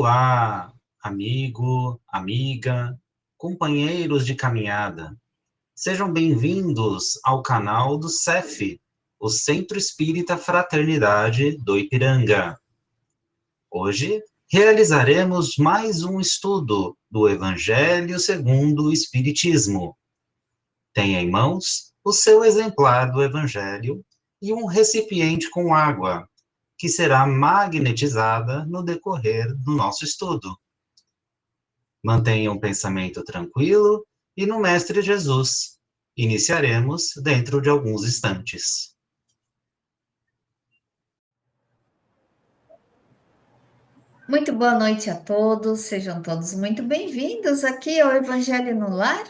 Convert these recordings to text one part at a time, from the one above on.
Olá, amigo, amiga, companheiros de caminhada. Sejam bem-vindos ao canal do CEF, o Centro Espírita Fraternidade do Ipiranga. Hoje realizaremos mais um estudo do Evangelho segundo o Espiritismo. Tenha em mãos o seu exemplar do Evangelho e um recipiente com água, que será magnetizada no decorrer do nosso estudo. Mantenha um pensamento tranquilo e no Mestre Jesus. Iniciaremos dentro de alguns instantes. Muito boa noite a todos, sejam todos muito bem-vindos aqui ao Evangelho no Lar.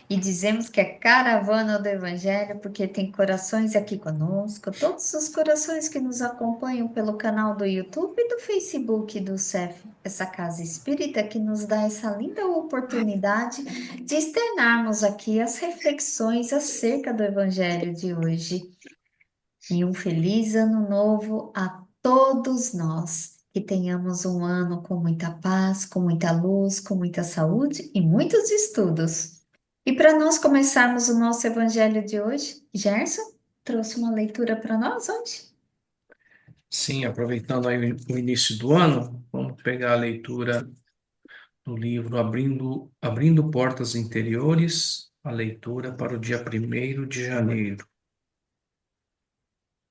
E dizemos que é caravana do Evangelho, porque tem corações aqui conosco, todos os corações que nos acompanham pelo canal do YouTube e do Facebook do CEF, essa casa espírita que nos dá essa linda oportunidade de externarmos aqui as reflexões acerca do Evangelho de hoje. E um feliz ano novo a todos nós. Que tenhamos um ano com muita paz, com muita luz, com muita saúde e muitos estudos. E para nós começarmos o nosso evangelho de hoje, Gerson trouxe uma leitura para nós onde? Sim, aproveitando aí o início do ano, vamos pegar a leitura do livro Abrindo Portas Interiores, a leitura para o dia 1º de janeiro.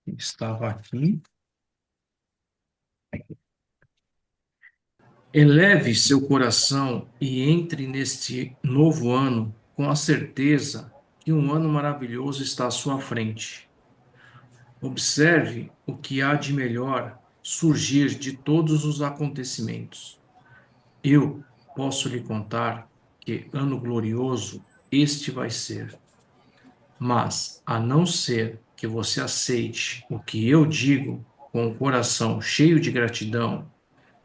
Estava aqui. Eleve seu coração e entre neste novo ano com a certeza que um ano maravilhoso está à sua frente. Observe o que há de melhor surgir de todos os acontecimentos. Eu posso lhe contar que ano glorioso este vai ser. Mas, a não ser que você aceite o que eu digo com o coração cheio de gratidão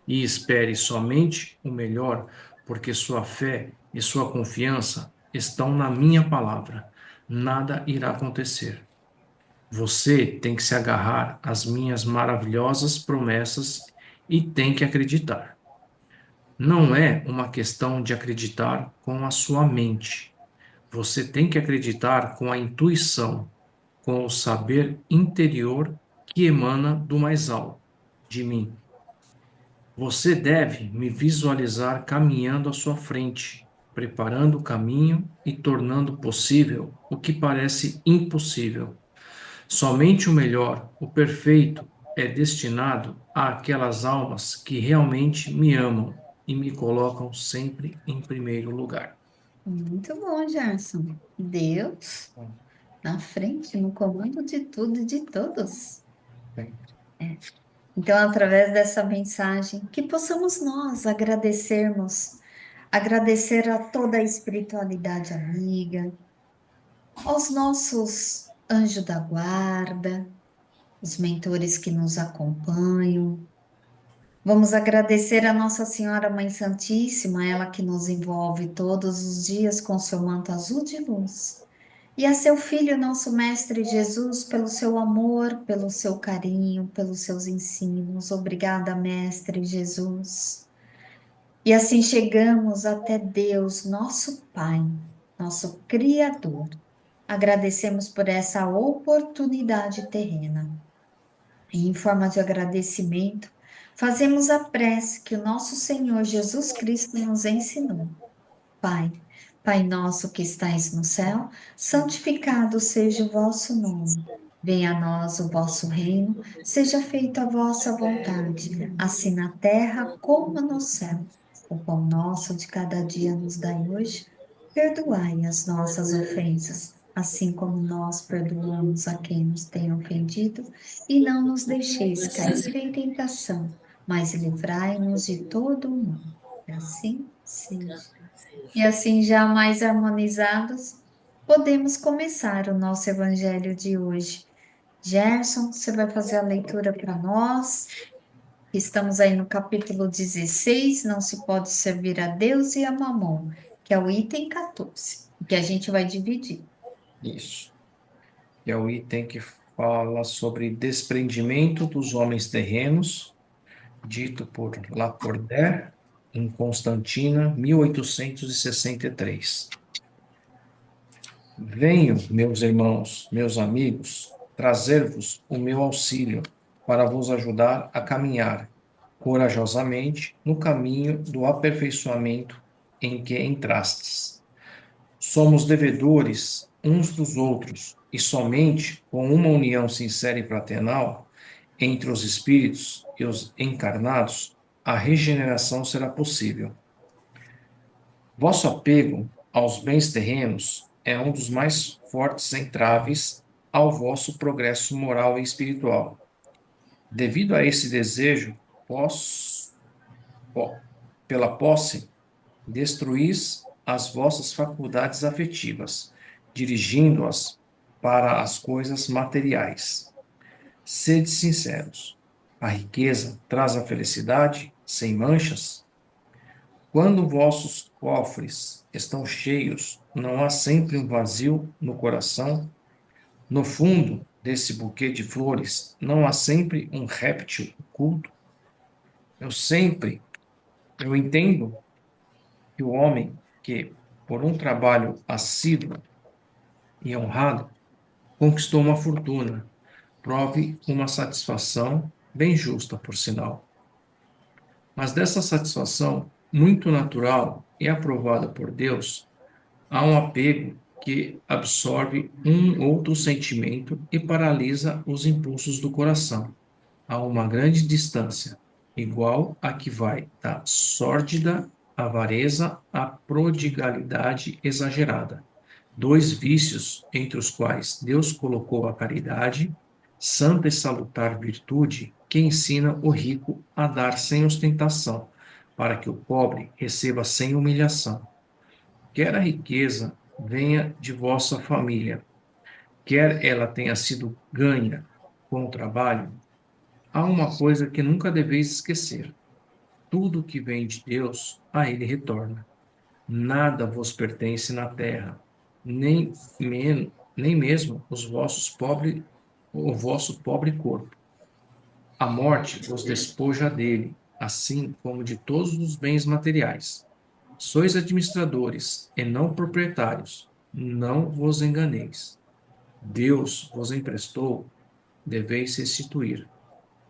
e espere somente o melhor, porque sua fé e sua confiança estão na minha palavra, nada irá acontecer. Você tem que se agarrar às minhas maravilhosas promessas e tem que acreditar. Não é uma questão de acreditar com a sua mente. Você tem que acreditar com a intuição, com o saber interior que emana do mais alto, de mim. Você deve me visualizar caminhando à sua frente, preparando o caminho e tornando possível o que parece impossível. Somente o melhor, o perfeito, é destinado àquelas almas que realmente me amam e me colocam sempre em primeiro lugar. Muito bom, Gerson. Deus na frente, no comando de tudo e de todos. Então, através dessa mensagem, que possamos nós agradecer a toda a espiritualidade amiga, aos nossos anjos da guarda, os mentores que nos acompanham. Vamos agradecer a Nossa Senhora Mãe Santíssima, ela que nos envolve todos os dias com seu manto azul de luz. E a seu Filho, nosso Mestre Jesus, pelo seu amor, pelo seu carinho, pelos seus ensinos. Obrigada, Mestre Jesus. E assim chegamos até Deus, nosso Pai, nosso Criador. Agradecemos por essa oportunidade terrena. E em forma de agradecimento, fazemos a prece que o nosso Senhor Jesus Cristo nos ensinou. Pai, Pai nosso que estais no céu, santificado seja o vosso nome. Venha a nós o vosso reino, seja feita a vossa vontade, assim na terra como no céu. O pão nosso de cada dia nos dai hoje. Perdoai as nossas ofensas, assim como nós perdoamos a quem nos tem ofendido, e não nos deixeis cair em tentação, mas livrai-nos de todo o mal. E assim seja. E assim, já mais harmonizados, podemos começar o nosso evangelho de hoje. Gerson, você vai fazer a leitura para nós. Estamos aí no capítulo 16, não se pode servir a Deus e a Mamon, que é o item 14, que a gente vai dividir. Isso. E é o item que fala sobre desprendimento dos homens terrenos, dito por Lacordaire, em Constantina, 1863. Venho, meus irmãos, meus amigos, trazer-vos o meu auxílio para vos ajudar a caminhar corajosamente no caminho do aperfeiçoamento em que entrastes. Somos devedores uns dos outros, e somente com uma união sincera e fraternal entre os espíritos e os encarnados, a regeneração será possível. Vosso apego aos bens terrenos é um dos mais fortes entraves ao vosso progresso moral e espiritual. Devido a esse desejo, pela posse, destruís as vossas faculdades afetivas, dirigindo-as para as coisas materiais. Sede sinceros. A riqueza traz a felicidade sem manchas? Quando vossos cofres estão cheios, não há sempre um vazio no coração? No fundo desse buquê de flores, não há sempre um réptil oculto? Eu entendo que o homem que, por um trabalho assíduo e honrado, conquistou uma fortuna, prove uma satisfação bem justa, por sinal. Mas dessa satisfação, muito natural e aprovada por Deus, há um apego que absorve um outro sentimento e paralisa os impulsos do coração. Há uma grande distância, igual a que vai da sórdida avareza à prodigalidade exagerada. Dois vícios entre os quais Deus colocou a caridade, santa e salutar virtude, que ensina o rico a dar sem ostentação, para que o pobre receba sem humilhação. Quer a riqueza venha de vossa família, quer ela tenha sido ganha com o trabalho, há uma coisa que nunca deveis esquecer: tudo que vem de Deus, a ele retorna. Nada vos pertence na terra, nem mesmo o vosso pobre corpo. A morte vos despoja dele, assim como de todos os bens materiais. Sois administradores e não proprietários. Não vos enganeis. Deus vos emprestou, deveis restituir.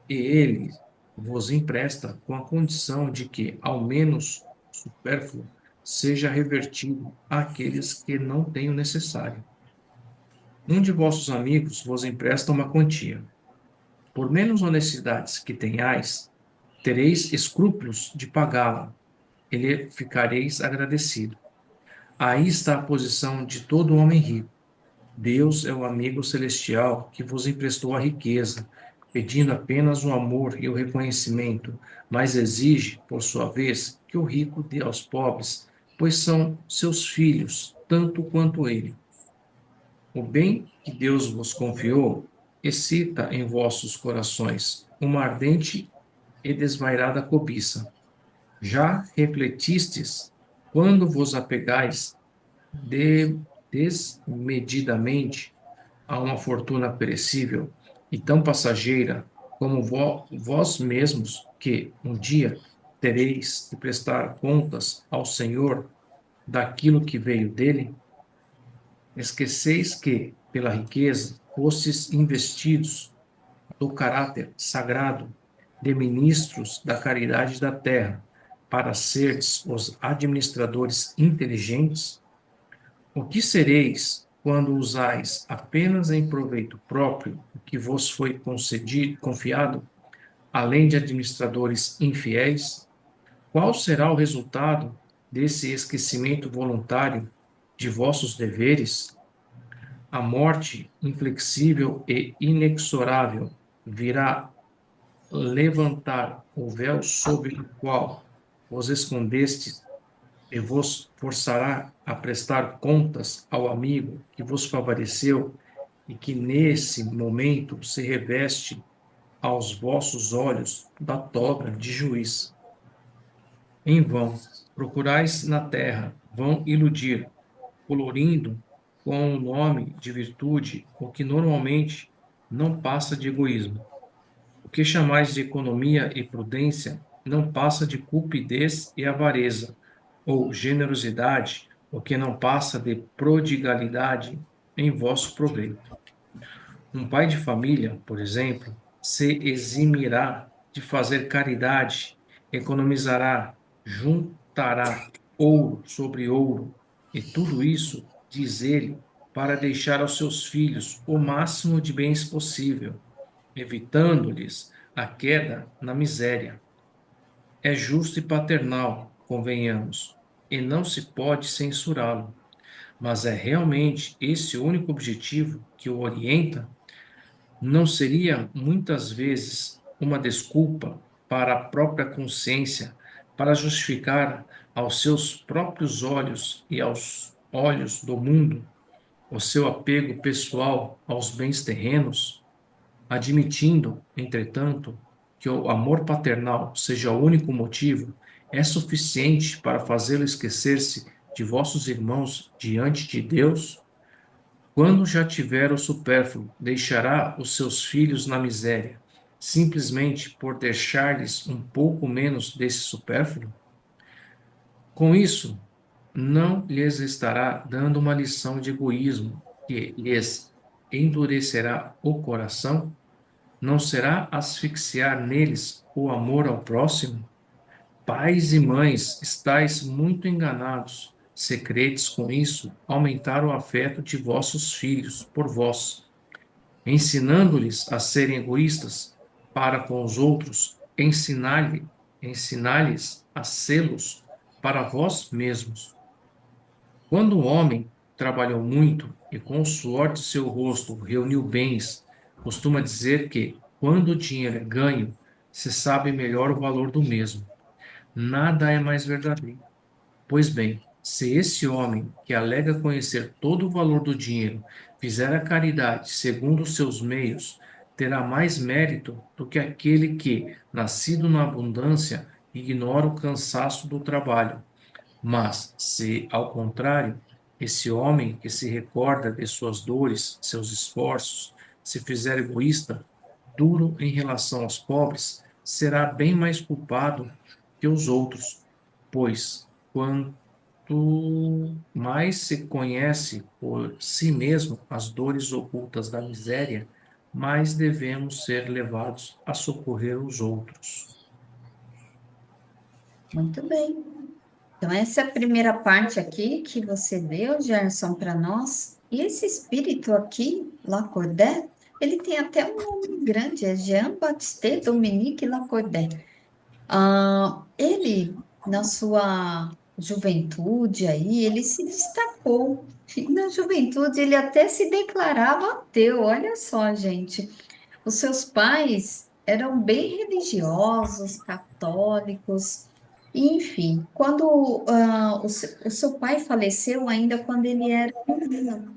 E ele vos empresta com a condição de que, ao menos supérfluo, seja revertido àqueles que não têm o necessário. Um de vossos amigos vos empresta uma quantia. Por menos honestidades que tenhais, tereis escrúpulos de pagá-la, e lhe ficareis agradecido. Aí está a posição de todo homem rico. Deus é o amigo celestial que vos emprestou a riqueza, pedindo apenas o amor e o reconhecimento, mas exige, por sua vez, que o rico dê aos pobres, pois são seus filhos, tanto quanto ele. O bem que Deus vos confiou excita em vossos corações uma ardente e desvairada cobiça. Já refletistes quando vos apegais desmedidamente a uma fortuna perecível e tão passageira como vós mesmos, que um dia tereis de prestar contas ao Senhor daquilo que veio dele? Esqueceis que, pela riqueza, fostes investidos do caráter sagrado de ministros da caridade da terra, para seres os administradores inteligentes? O que sereis quando usais apenas em proveito próprio o que vos foi confiado, além de administradores infiéis? Qual será o resultado desse esquecimento voluntário de vossos deveres? A morte, inflexível e inexorável, virá levantar o véu sobre o qual vos escondestes e vos forçará a prestar contas ao amigo que vos favoreceu e que nesse momento se reveste aos vossos olhos da toga de juiz. Em vão procurais na terra, vão iludir, colorindo com o nome de virtude o que normalmente não passa de egoísmo. O que chamais de economia e prudência não passa de cupidez e avareza, ou generosidade, o que não passa de prodigalidade em vosso proveito. Um pai de família, por exemplo, se eximirá de fazer caridade, economizará, juntará ouro sobre ouro, e tudo isso, diz ele, para deixar aos seus filhos o máximo de bens possível, evitando-lhes a queda na miséria. É justo e paternal, convenhamos, e não se pode censurá-lo, mas é realmente esse o único objetivo que o orienta? Não seria muitas vezes uma desculpa para a própria consciência, para justificar aos seus próprios olhos e aos olhos do mundo o seu apego pessoal aos bens terrenos, admitindo, entretanto, que o amor paternal seja o único motivo, é suficiente para fazê-lo esquecer-se de vossos irmãos diante de Deus? Quando já tiver o supérfluo, deixará os seus filhos na miséria, simplesmente por deixar-lhes um pouco menos desse supérfluo? Com isso, não lhes estará dando uma lição de egoísmo que lhes endurecerá o coração? Não será asfixiar neles o amor ao próximo? Pais e mães, estáis muito enganados, se credes com isso aumentar o afeto de vossos filhos por vós, ensinando-lhes a serem egoístas para com os outros, ensinar-lhes a sê-los para vós mesmos. Quando o homem trabalhou muito e com o suor de seu rosto reuniu bens, costuma dizer que, quando o dinheiro é ganho, se sabe melhor o valor do mesmo. Nada é mais verdadeiro. Pois bem, se esse homem, que alega conhecer todo o valor do dinheiro, fizer a caridade segundo os seus meios, terá mais mérito do que aquele que, nascido na abundância, ignora o cansaço do trabalho. Mas, se, ao contrário, esse homem que se recorda de suas dores, seus esforços, se fizer egoísta, duro em relação aos pobres, será bem mais culpado que os outros, pois, quanto mais se conhece por si mesmo as dores ocultas da miséria, mais devemos ser levados a socorrer os outros. Muito bem. Então, essa é a primeira parte aqui que você deu, Gerson, para nós. E esse espírito aqui, Lacordaire, ele tem até um nome grande, é Jean-Baptiste Dominique Lacordaire. Ele, na sua juventude aí, ele se destacou. E na juventude, ele até se declarava ateu. Olha só, gente. Os seus pais eram bem religiosos, católicos, e, enfim, quando o seu pai faleceu ainda quando ele era menino.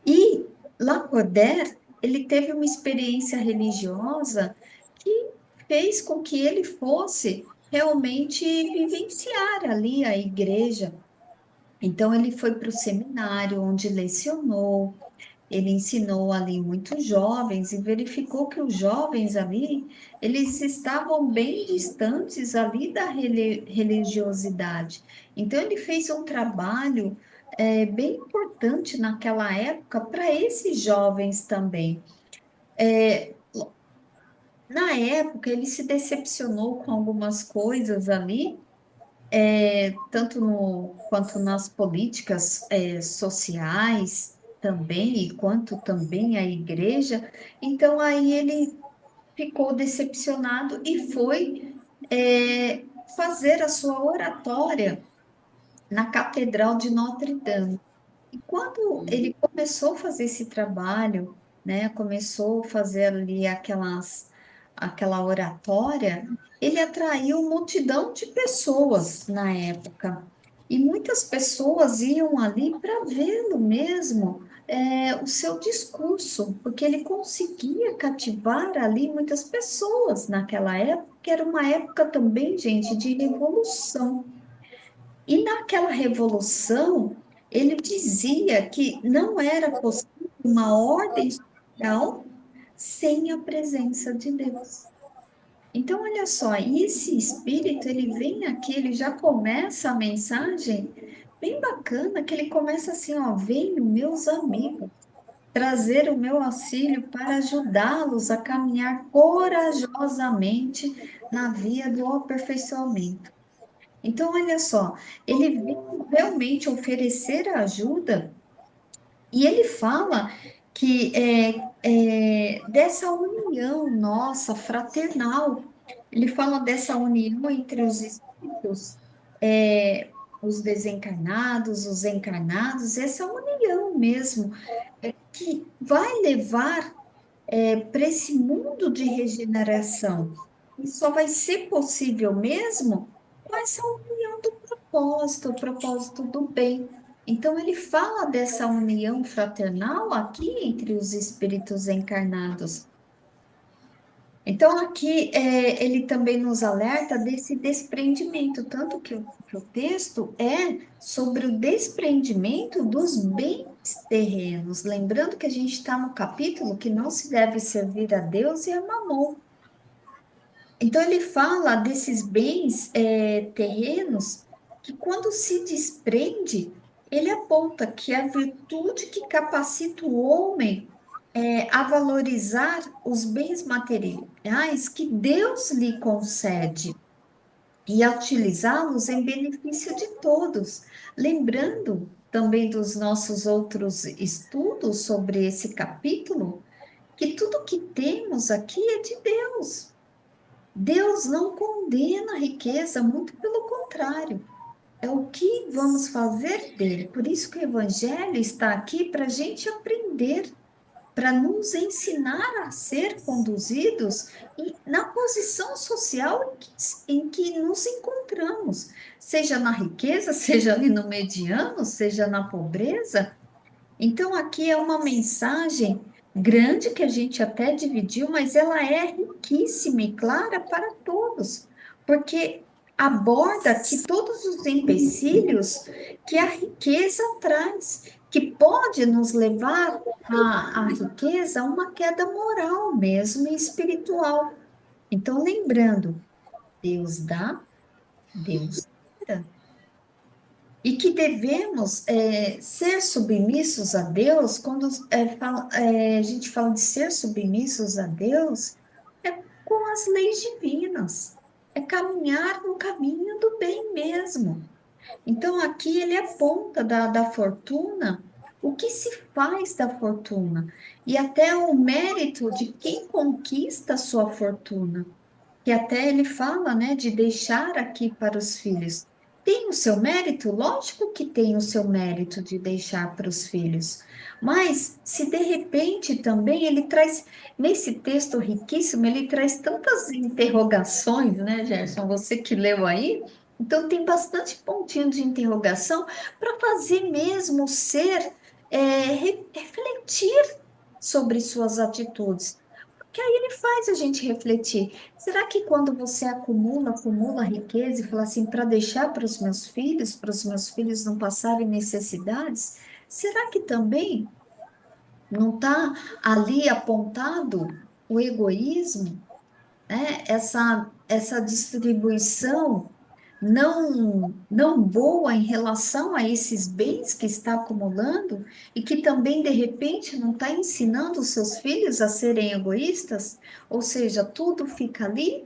E Lacordaire, ele teve uma experiência religiosa que fez com que ele fosse realmente vivenciar ali a igreja. Então, ele foi para o seminário, onde lecionou, ele ensinou ali muitos jovens e verificou que os jovens ali, eles estavam bem distantes ali da religiosidade. Então, ele fez um trabalho bem importante naquela época para esses jovens também. Na época, ele se decepcionou com algumas coisas ali, tanto no, quanto nas políticas sociais também, e quanto também a igreja. Então, aí ele ficou decepcionado e foi fazer a sua oratória na Catedral de Notre Dame. E quando ele começou a fazer esse trabalho, né, começou a fazer ali aquela oratória, ele atraiu multidão de pessoas na época. E muitas pessoas iam ali para vê-lo mesmo, o seu discurso, porque ele conseguia cativar ali muitas pessoas naquela época, que era uma época também, gente, de revolução. E naquela revolução, ele dizia que não era possível uma ordem social sem a presença de Deus. Então, olha só, e esse espírito, ele vem aqui, ele já começa a mensagem bem bacana, que ele começa assim, ó, venham meus amigos, trazer o meu auxílio para ajudá-los a caminhar corajosamente na via do aperfeiçoamento. Então, olha só, ele vem realmente oferecer ajuda e ele fala que dessa união nossa, fraternal, ele fala dessa união entre os espíritos, os desencarnados, os encarnados, essa união mesmo, que vai levar para esse mundo de regeneração. E só vai ser possível mesmo com essa união do propósito, o propósito do bem. Então, ele fala dessa união fraternal aqui entre os espíritos encarnados. Então, aqui ele também nos alerta desse desprendimento, tanto que o texto é sobre o desprendimento dos bens terrenos. Lembrando que a gente está no capítulo que não se deve servir a Deus e a Mamon. Então, ele fala desses bens terrenos que, quando se desprende, ele aponta que a virtude que capacita o homem a valorizar os bens materiais que Deus lhe concede e a utilizá-los em benefício de todos. Lembrando também dos nossos outros estudos sobre esse capítulo, que tudo que temos aqui é de Deus. Deus não condena a riqueza, muito pelo contrário. É o que vamos fazer dele. Por isso que o Evangelho está aqui para a gente aprender, para nos ensinar a ser conduzidos na posição social em que nos encontramos, seja na riqueza, seja ali no mediano, seja na pobreza. Então, aqui é uma mensagem grande que a gente até dividiu, mas ela é riquíssima e clara para todos, porque aborda aqui todos os empecilhos que a riqueza traz, que pode nos levar à riqueza a uma queda moral mesmo e espiritual. Então, lembrando, Deus dá, Deus tira. E que devemos ser submissos a Deus, quando a gente fala de ser submissos a Deus, é com as leis divinas, é caminhar no caminho do bem mesmo. Então, aqui ele aponta da fortuna, o que se faz da fortuna, e até o mérito de quem conquista a sua fortuna, que até ele fala, né, de deixar aqui para os filhos. Tem o seu mérito? Lógico que tem o seu mérito de deixar para os filhos. Mas, se de repente também ele traz, nesse texto riquíssimo, ele traz tantas interrogações, né, Gerson? Você que leu aí, então tem bastante pontinho de interrogação para fazer mesmo o ser refletir sobre suas atitudes. Que aí ele faz a gente refletir. Será que quando você acumula riqueza e fala assim, para deixar para os meus filhos não passarem necessidades, será que também não está ali apontado o egoísmo, né? Essa distribuição não boa em relação a esses bens que está acumulando e que também, de repente, não está ensinando os seus filhos a serem egoístas, ou seja, tudo fica ali.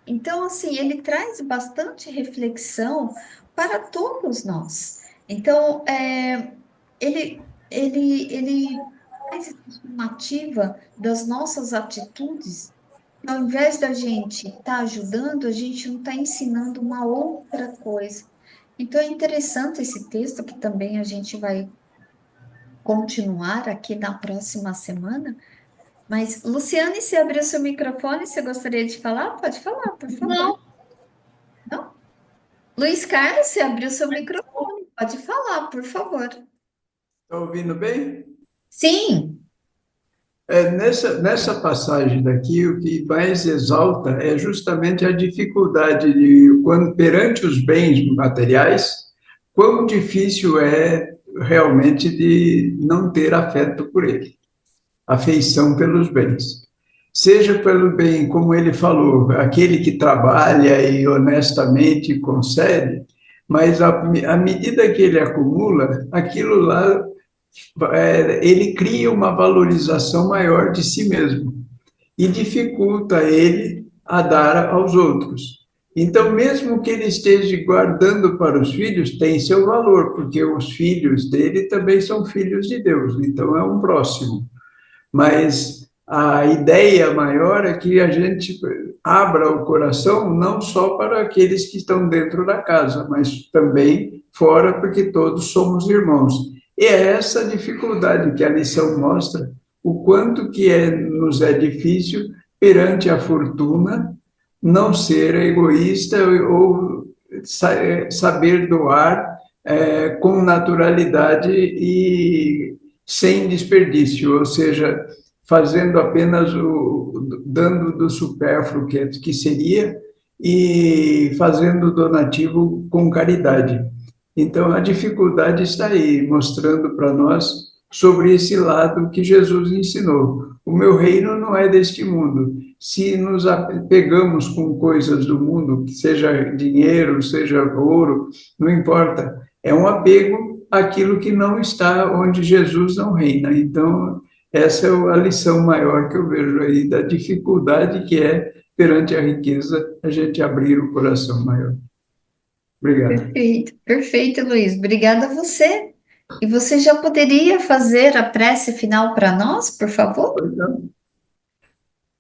Então, assim, ele traz bastante reflexão para todos nós. Então, ele faz estimativa das nossas atitudes. Ao invés da gente estar ajudando, a gente não está ensinando uma outra coisa. Então é interessante esse texto, que também a gente vai continuar aqui na próxima semana. Mas, Luciane, se abriu seu microfone, você gostaria de falar? Pode falar, por favor. Não, Não? Luiz Carlos, você abriu seu microfone, pode falar, por favor. está ouvindo bem? Sim, Nessa passagem daqui, o que mais exalta é justamente a dificuldade de, quando, perante os bens materiais, quão difícil é realmente de não ter afeto por ele, afeição pelos bens. seja pelo bem, como ele falou, aquele que trabalha e honestamente concede, mas à medida que ele acumula, aquilo lá, ele cria uma valorização maior de si mesmo e dificulta ele a dar aos outros. Então, mesmo que ele esteja guardando para os filhos, tem seu valor, porque os filhos dele também são filhos de Deus, então é um próximo. Mas a ideia maior é que a gente abra o coração não só para aqueles que estão dentro da casa, mas também fora, porque todos somos irmãos. E é essa dificuldade que a lição mostra, o quanto que nos é difícil, perante a fortuna, não ser egoísta ou saber doar com naturalidade e sem desperdício, ou seja, fazendo apenas dando do supérfluo que seria e fazendo o donativo com caridade. Então, a dificuldade está aí, mostrando para nós sobre esse lado que Jesus ensinou. O meu reino não é deste mundo. Se nos apegamos com coisas do mundo, seja dinheiro, seja ouro, não importa, é um apego àquilo que não está onde Jesus não reina. Então, essa é a lição maior que eu vejo aí, da dificuldade que é, perante a riqueza, a gente abrir o coração maior. Obrigado. Perfeito, perfeito, Luiz. Obrigada a você. E você já poderia fazer a prece final para nós, por favor?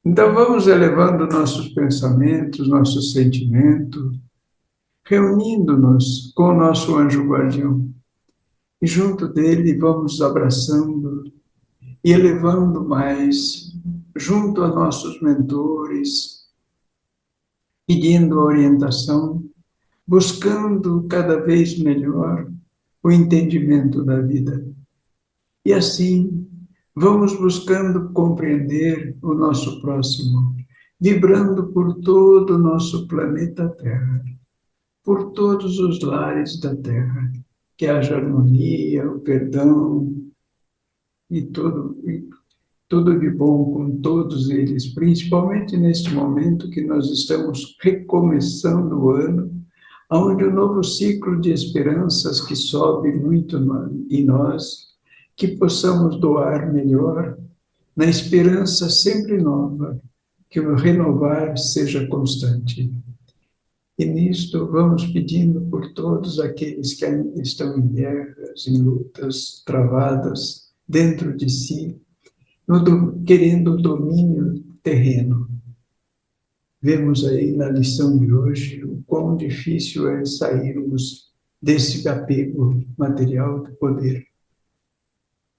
Então, vamos elevando nossos pensamentos, nossos sentimentos, reunindo-nos com o nosso anjo guardião. E junto dele vamos abraçando e elevando mais, junto a nossos mentores, pedindo orientação, buscando cada vez melhor o entendimento da vida. E assim, vamos buscando compreender o nosso próximo, vibrando por todo o nosso planeta Terra, por todos os lares da Terra, que haja harmonia, o perdão e tudo de bom com todos eles, principalmente neste momento que nós estamos recomeçando o ano, onde o novo ciclo de esperanças que sobe muito em nós, que possamos doar melhor, na esperança sempre nova, que o renovar seja constante. E nisto vamos pedindo por todos aqueles que ainda estão em guerras, em lutas travadas dentro de si, querendo o domínio terreno. Vemos aí na lição de hoje o quão difícil é sairmos desse apego material do poder.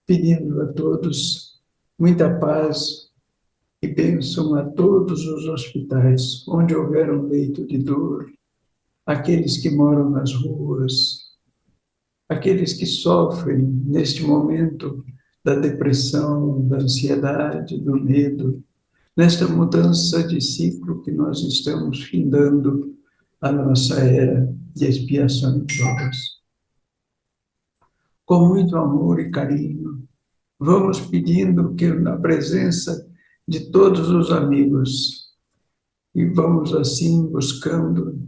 Pedindo a todos muita paz e bênção a todos os hospitais, onde houver um leito de dor, aqueles que moram nas ruas, aqueles que sofrem neste momento da depressão, da ansiedade, do medo, nesta mudança de ciclo que nós estamos findando a nossa era de expiação de provas. Com muito amor e carinho, vamos pedindo que na presença de todos os amigos, e vamos assim buscando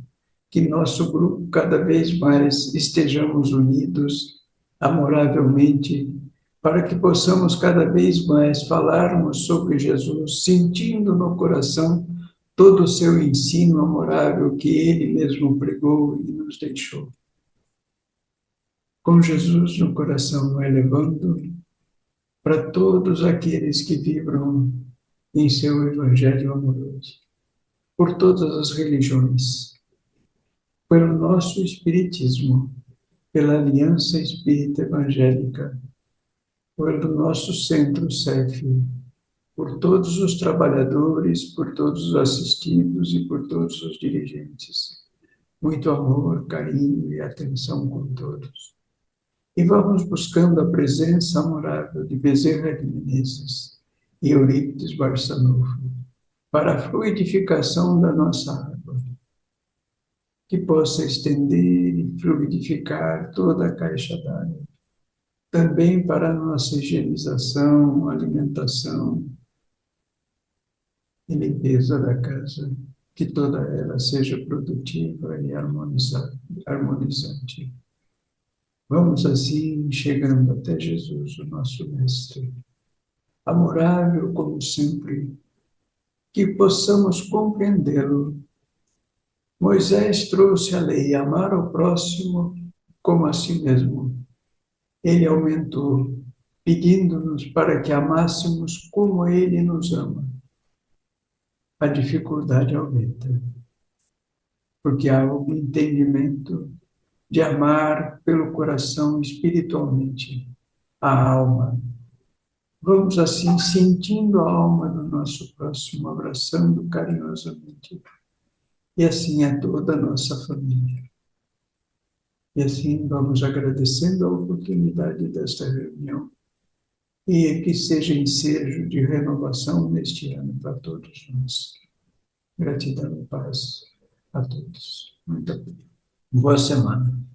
que nosso grupo cada vez mais estejamos unidos amoravelmente, para que possamos cada vez mais falarmos sobre Jesus, sentindo no coração todo o seu ensino amorável que ele mesmo pregou e nos deixou. Com Jesus no coração, elevando para todos aqueles que vibram em seu evangelho amoroso, por todas as religiões, pelo nosso espiritismo, pela Aliança Espírita Evangélica, pelo nosso Centro CEF, por todos os trabalhadores, por todos os assistidos e por todos os dirigentes. Muito amor, carinho e atenção com todos. E vamos buscando a presença amorável de Bezerra de Menezes e Eurípides Barçanufo para a fluidificação da nossa água, que possa estender e fluidificar toda a caixa d'água, também para a nossa higienização, alimentação, e limpeza da casa, que toda ela seja produtiva e harmonizante. Vamos assim chegando até Jesus, o nosso Mestre, amorável como sempre, que possamos compreendê-lo. Moisés trouxe a lei, amar ao próximo como a si mesmo. Ele aumentou, pedindo-nos para que amássemos como ele nos ama. A dificuldade aumenta, porque há o entendimento de amar pelo coração espiritualmente a alma. Vamos assim sentindo a alma do nosso próximo, abraçando carinhosamente. E assim é toda a nossa família. E assim vamos agradecendo a oportunidade desta reunião e que seja ensejo de renovação neste ano para todos nós. Gratidão e paz a todos. Muito boa semana.